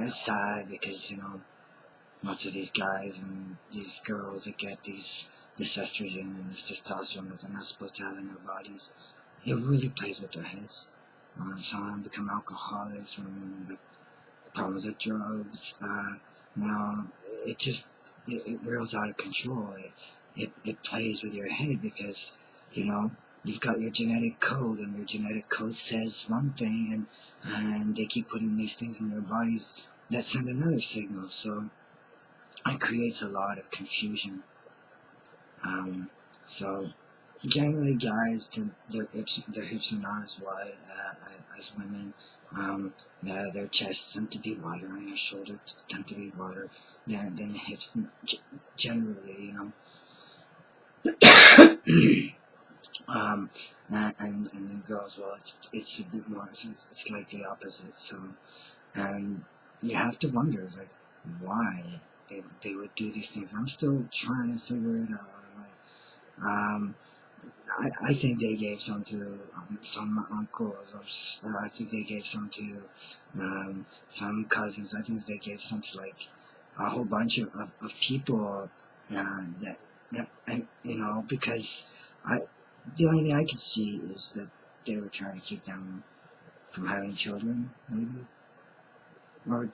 it's sad because, you know, lots of these guys and these girls that get this estrogen and this testosterone that they're not supposed to have in their bodies, it really plays with their heads. Some of them become alcoholics, some of them get problems with drugs. You know, it just, it reels out of control. It plays with your head because, you know, you've got your genetic code, and your genetic code says one thing, and they keep putting these things in your bodies that send another signal. So it creates a lot of confusion. So generally, guys, their hips are not as wide as women. Their chests tend to be wider, and their shoulders tend to be wider than the hips. Generally, you know. And then girls, well, it's a bit more. It's like the opposite. So, and you have to wonder, like, why they would do these things. I'm still trying to figure it out. Like, I think they gave some to some uncles. I think they gave some to some cousins. I think they gave some to like a whole bunch of people that and you know, because the only thing I could see is that they were trying to keep them from having children, maybe. Or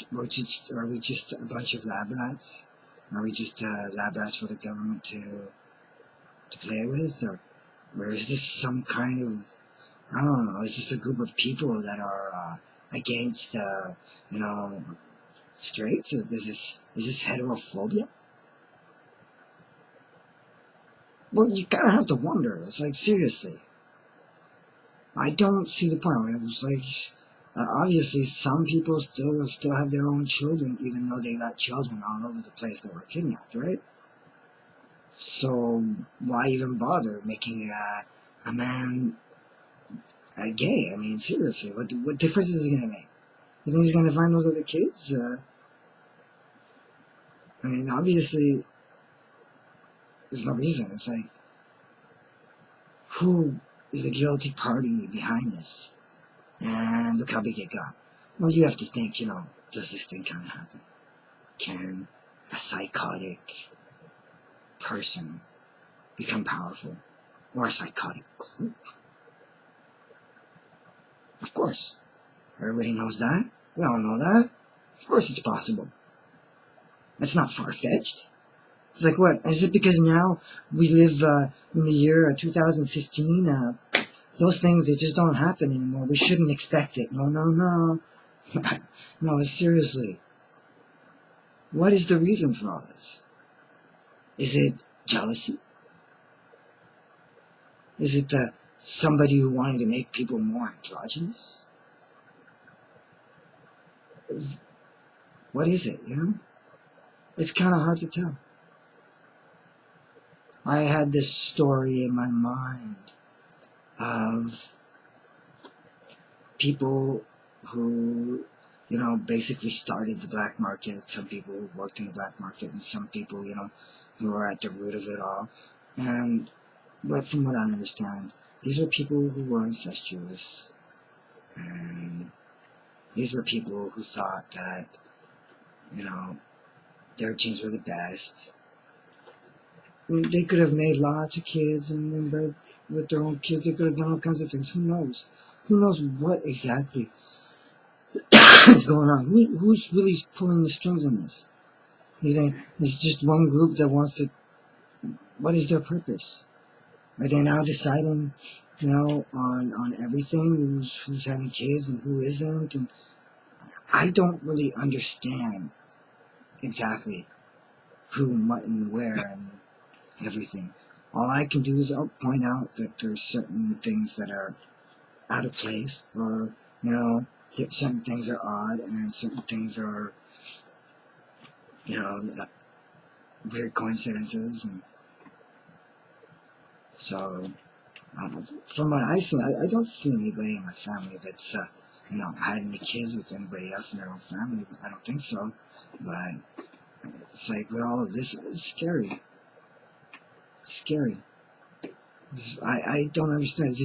are we just a bunch of lab rats? Are we just lab rats for the government to play with? Or is this some kind of, I don't know, is this a group of people that are against, you know, straights? Is this heterophobia? Well, you kind of have to wonder. It's like, seriously. I don't see the point. It was like, obviously some people still have their own children, even though they got children all over the place that were kidnapped, right? So why even bother making a man gay? I mean, seriously, what difference is it going to make? You think he's going to find those other kids? I mean, obviously, there's no reason. It's like, who is the guilty party behind this? And look how big it got. Well, you have to think, you know, does this thing kind of happen? Can a psychotic person become powerful? Or a psychotic group? Of course. Everybody knows that. We all know that. Of course it's possible. That's not far-fetched. It's like, what? Is it because now we live in the year 2015? Those things, they just don't happen anymore. We shouldn't expect it. No. No, seriously. What is the reason for all this? Is it jealousy? Is it somebody who wanted to make people more androgynous? What is it, you know? It's kind of hard to tell. I had this story in my mind of people who, you know, basically started the black market. Some people who worked in the black market, and some people, you know, who were at the root of it all. But from what I understand, these were people who were incestuous, and these were people who thought that, you know, their genes were the best. I mean, they could have made lots of kids and bred with their own kids. They could have done all kinds of things. Who knows? Who knows what exactly is going on? Who's really pulling the strings on this? You think it's just one group that wants to... What is their purpose? Are they now deciding, you know, on everything? Who's having kids and who isn't? And I don't really understand exactly who, and what, and where, and everything. All I can do is point out that there's certain things that are out of place, or, you know, certain things are odd, and certain things are, you know, weird coincidences. And so, from what I see, I don't see anybody in my family that's, you know, had any kids with anybody else in their own family. I don't think so. But it's like, with all of this, it's scary. It's scary. I don't understand.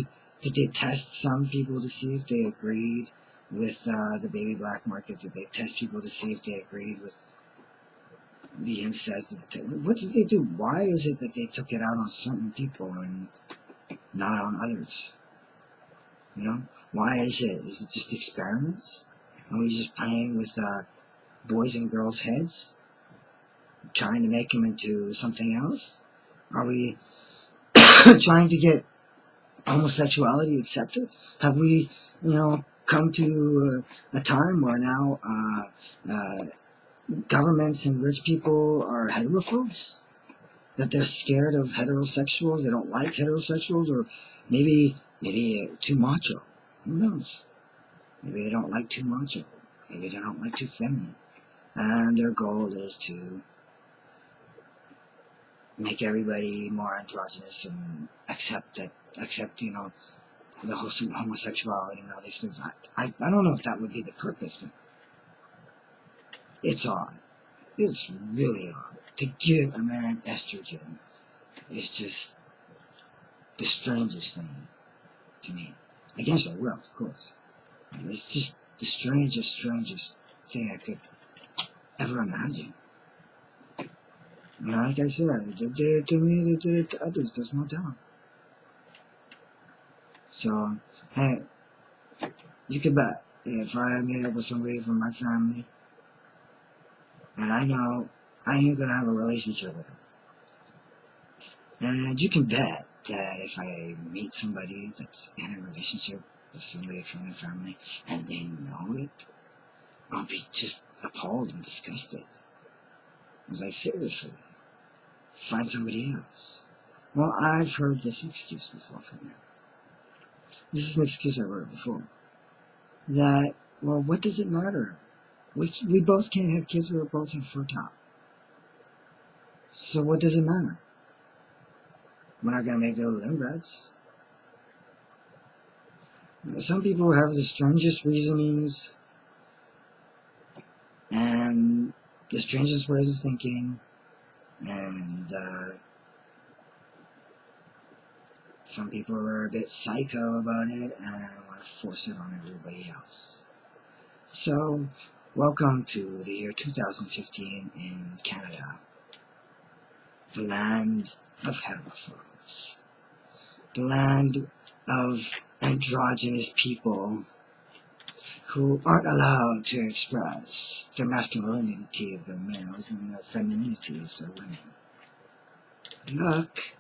Did they test some people to see if they agreed with the baby black market, that they test people to see if they agreed with the incest. What did they do? Why is it that they took it out on certain people and not on others? You know? Why is it? Is it just experiments? Are we just playing with boys and girls' heads? Trying to make them into something else? Are we trying to get homosexuality accepted? Have we, come to a time where now governments and rich people are heterophobes? That they're scared of heterosexuals, they don't like heterosexuals, or maybe too macho. Who knows? Maybe they don't like too macho. Maybe they don't like too feminine. And their goal is to make everybody more androgynous and accept, the whole homosexuality and all these things. I don't know if that would be the purpose, but it's odd. It's really odd. To give a man estrogen is just the strangest thing to me. Against their will, of course. And it's just the strangest thing I could ever imagine. Like I said, they did it to me, they did it to others, there's no doubt. So, hey, you can bet that if I meet up with somebody from my family, and I know I ain't gonna have a relationship with them, and you can bet that if I meet somebody that's in a relationship with somebody from my family, and they know it, I'll be just appalled and disgusted. I was like, seriously, find somebody else. Well, I've heard this excuse before from them. This is an excuse I've heard before. That, well, what does it matter? We both can't have kids, we're both infertile. So what does it matter? We're not going to make little inbreds. Some people have the strangest reasonings and the strangest ways of thinking, and some people are a bit psycho about it and want to force it on everybody else. So, welcome to the year 2015 in Canada, the land of heterophobes, the land of androgynous people who aren't allowed to express the masculinity of their males and the femininity of their women. Look